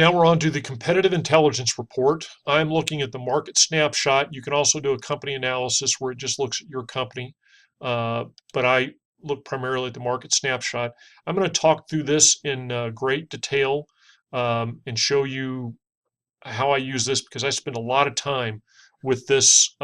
Now we're on to the competitive intelligence report. I'm looking at the market snapshot. You can also do a company analysis where it just looks at your company, but I look primarily at the market snapshot. I'm going to talk through this in great detail and show you how I use this because I spend a lot of time with this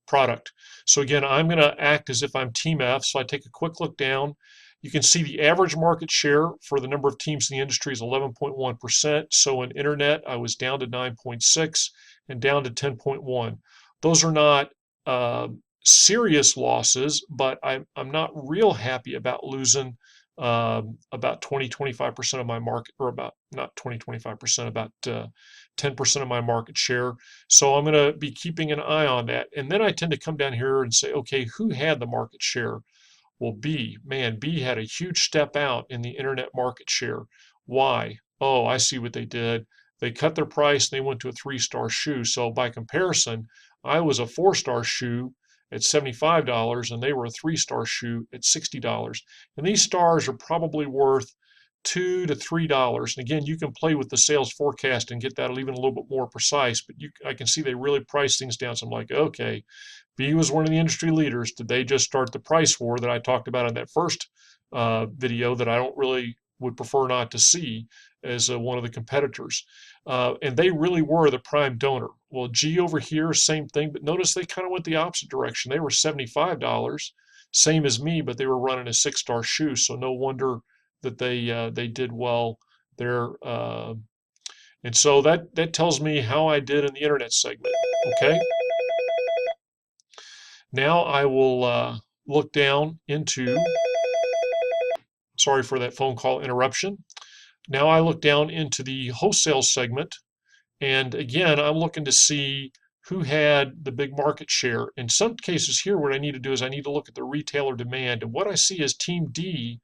product. So again, I'm going to act as if I'm Team F. So I take a quick look down. You can see the average market share for the number of teams in the industry is 11.1%. So in internet, I was down to 9.6 and down to 10.1. Those are not serious losses, but I'm not real happy about losing about 25% of my market, or about not 25%, about 10% of my market share. So I'm going to be keeping an eye on that. And then I tend to come down here and say, okay, who had the market share? Well, B had a huge step out in the internet market share. Why? Oh, I see what they did. They cut their price and they went to a 3-star shoe. So by comparison, I was a 4-star shoe at $75 and they were a 3-star shoe at $60. And these stars are probably worth $2 to $3. And again, you can play with the sales forecast and get that even a little bit more precise, but I can see they really price things down. So I'm like, okay, B was one of the industry leaders. Did they just start the price war that I talked about in that first video that I don't really would prefer not to see as one of the competitors? And they really were the prime donor. Well, G over here, same thing, but notice they kind of went the opposite direction. They were $75, same as me, but they were running a 6-star shoe. So no wonder that they did well there. And so that tells me how I did in the internet segment. Okay. Now I will look down into, sorry for that phone call interruption. Now I look down into the wholesale segment. And again, I'm looking to see who had the big market share. In some cases here, what I need to do is I need to look at the retailer demand. And what I see is Team D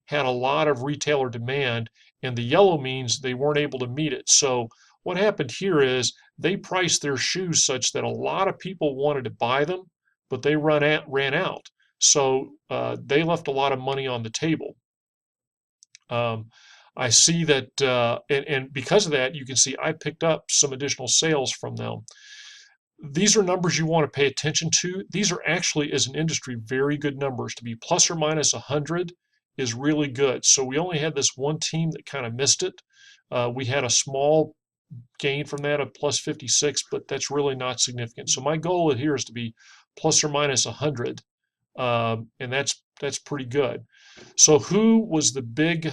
had a lot of retailer demand, and the yellow means they weren't able to meet it. So what happened here is they priced their shoes such that a lot of people wanted to buy them, but they ran out. So they left a lot of money on the table. I see that, and because of that, you can see I picked up some additional sales from them. These are numbers you want to pay attention to. These are actually, as an industry, very good numbers. To be plus or minus 100 is really good. So we only had this one team that kind of missed it. We had a small gain from that of plus 56, but that's really not significant. So my goal here is to be plus or minus 100, and that's pretty good. So who was the big?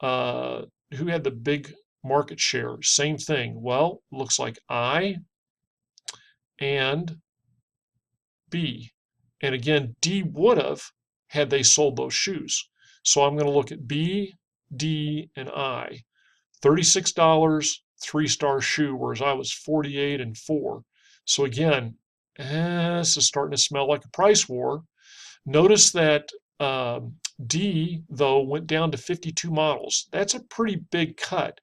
Who had the big market share? Same thing. Well, looks like I and B. And again, D would have had they sold those shoes. So I'm going to look at B, D, and I. $36, 3-star shoe, whereas I was 48 and 4. So again, this is starting to smell like a price war. Notice that D, though, went down to 52 models. That's a pretty big cut.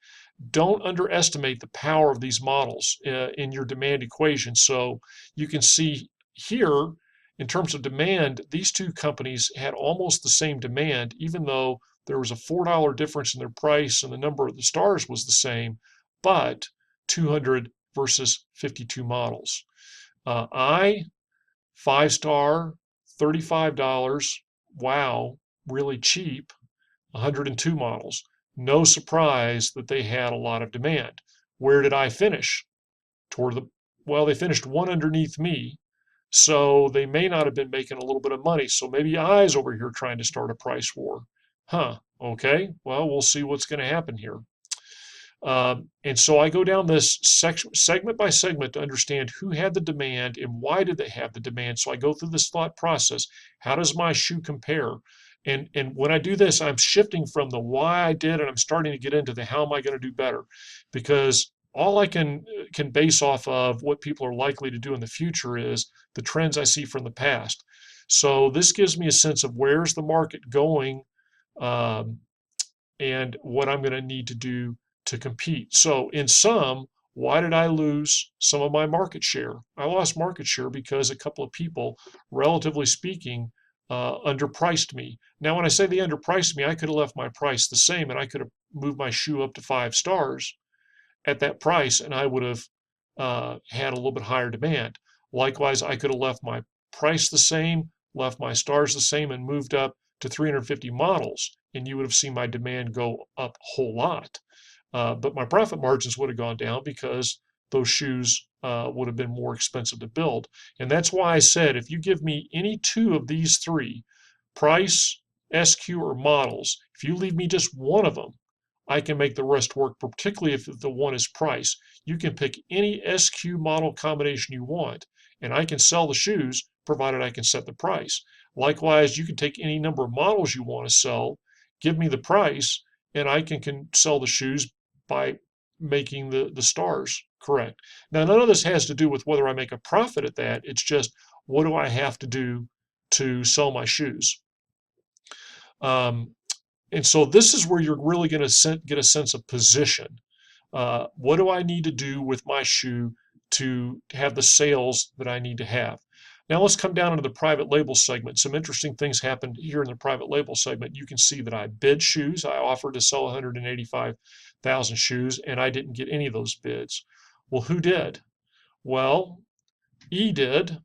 Don't underestimate the power of these models in your demand equation. So you can see here, in terms of demand, these two companies had almost the same demand, even though there was a $4 difference in their price and the number of the stars was the same, but 200 versus 52 models. I, 5-star, $35. Wow, really cheap. 102 models. No surprise that they had a lot of demand. Where did I finish? Well, they finished one underneath me. So they may not have been making a little bit of money. So maybe I's over here trying to start a price war. Huh. Okay. Well, we'll see what's going to happen here. And so I go down this segment by segment to understand who had the demand and why did they have the demand. So I go through this thought process. How does my shoe compare? And when I do this, I'm shifting from the why I did, and I'm starting to get into the how am I going to do better, because all I can base off of what people are likely to do in the future is the trends I see from the past. So this gives me a sense of where's the market going, and what I'm going to need to do to compete. So in sum, why did I lose some of my market share? I lost market share because a couple of people, relatively speaking, underpriced me. Now, when I say they underpriced me, I could have left my price the same and I could have moved my shoe up to 5 stars at that price, and I would have had a little bit higher demand. Likewise, I could have left my price the same, left my stars the same, and moved up to 350 models, and you would have seen my demand go up a whole lot. But my profit margins would have gone down because those shoes would have been more expensive to build. And that's why I said, if you give me any two of these three, price, SQ, or models, if you leave me just one of them, I can make the rest work, particularly if the one is price. You can pick any SQ model combination you want, and I can sell the shoes provided I can set the price. Likewise, you can take any number of models you want to sell, give me the price, and I can sell the shoes by making the stars correct. Now, none of this has to do with whether I make a profit at that. It's just, what do I have to do to sell my shoes? And so this is where you're really going to get a sense of position. What do I need to do with my shoe to have the sales that I need to have? Now let's come down into the private label segment. Some interesting things happened here in the private label segment. You can see that I bid shoes. I offered to sell 185,000 shoes, and I didn't get any of those bids. Well, who did? Well, E did.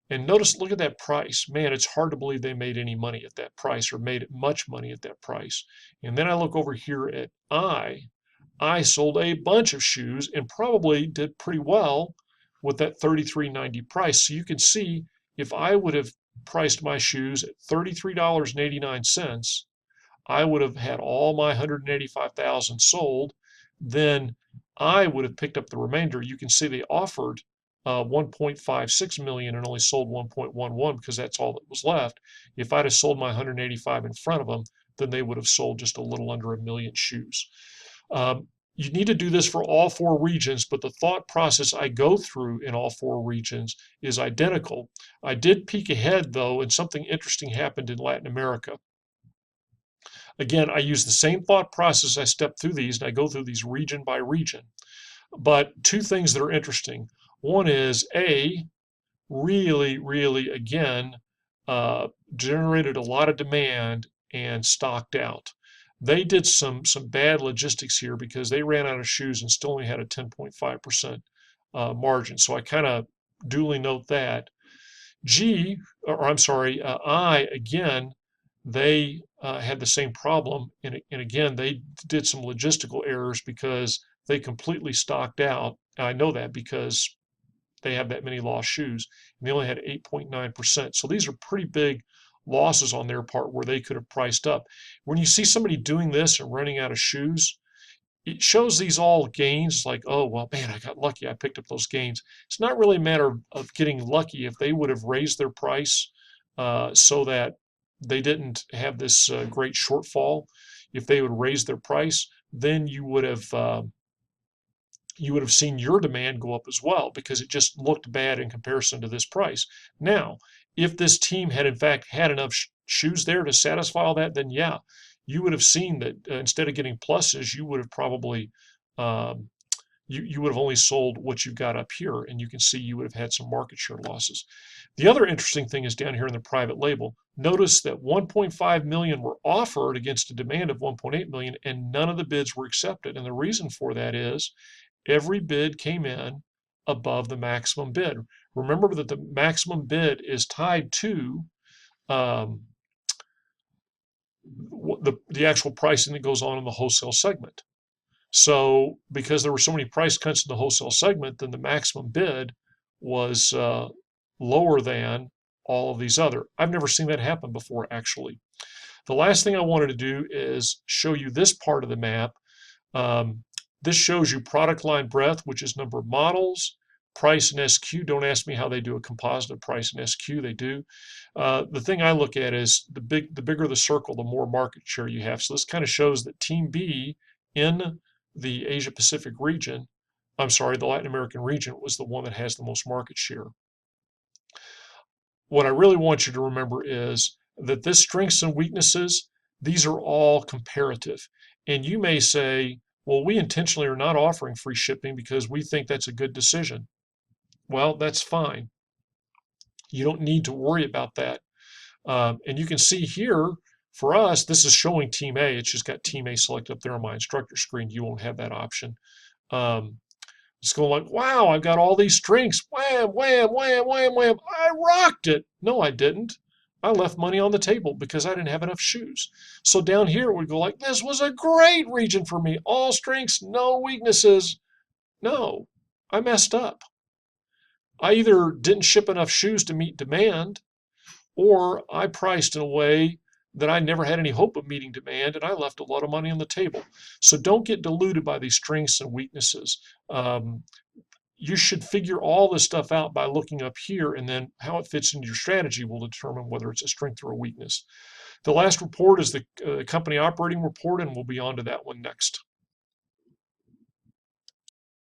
And notice, look at that price. Man, it's hard to believe they made any money at that price or made much money at that price. And then I look over here at I sold a bunch of shoes and probably did pretty well with that $33.90 price. So you can see, if I would have priced my shoes at $33.89, I would have had all my 185,000 sold. Then I would have picked up the remainder. You can see they offered 1.56 million and only sold 1.11 because that's all that was left. If I'd have sold my 185 in front of them, then they would have sold just a little under 1 million shoes. You need to do this for all four regions, but the thought process I go through in all four regions is identical. I did peek ahead, though, and something interesting happened in Latin America. Again, I use the same thought process. I step through these, and I go through these region by region. But two things that are interesting. One is, really, again, generated a lot of demand and stocked out. They did some bad logistics here because they ran out of shoes and still only had a 10.5% margin. So I kind of duly note that. I, again, they had the same problem. And again, they did some logistical errors because they completely stocked out. I know that because they have that many lost shoes, and they only had 8.9%. So these are pretty big losses on their part where they could have priced up. When you see somebody doing this and running out of shoes, it shows these all gains like, oh, well, man, I got lucky. I picked up those gains. It's not really a matter of getting lucky. If they would have raised their price so that they didn't have this great shortfall, if they would raise their price, then you would have seen your demand go up as well because it just looked bad in comparison to this price. Now, if this team had in fact had enough shoes there to satisfy all that, then yeah, you would have seen that instead of getting pluses, you would have probably you would have only sold what you've got up here, and you can see you would have had some market share losses. The other interesting thing is down here in the private label. Notice that 1.5 million were offered against a demand of 1.8 million, and none of the bids were accepted. And the reason for that is every bid came in above the maximum bid. Remember that the maximum bid is tied to the actual pricing that goes on in the wholesale segment. So because there were so many price cuts in the wholesale segment, then the maximum bid was lower than all of these other. I've never seen that happen before, actually. The last thing I wanted to do is show you this part of the map. This shows you product line breadth, which is number of models, price, and SQ. Don't ask me how they do a composite of price and SQ. They do. The thing I look at is the bigger the circle, the more market share you have. So this kind of shows that Team B in the Asia Pacific region, the Latin American region, was the one that has the most market share. What I really want you to remember is that this strengths and weaknesses, these are all comparative. And you may say, well, we intentionally are not offering free shipping because we think that's a good decision. Well, that's fine. You don't need to worry about that. And you can see here, for us, this is showing Team A. It's just got Team A selected up there on my instructor screen. You won't have that option. Um, it's going like, wow, I've got all these strengths. Wham, wham, wham, wham, wham. I rocked it. No, I didn't. I left money on the table because I didn't have enough shoes. So down here, it would go like, this was a great region for me. All strengths, no weaknesses. No, I messed up. I either didn't ship enough shoes to meet demand, or I priced in a way that I never had any hope of meeting demand, and I left a lot of money on the table. So don't get deluded by these strengths and weaknesses. Um, you should figure all this stuff out by looking up here, and then how it fits into your strategy will determine whether it's a strength or a weakness. The last report is the company operating report, and we'll be on to that one next.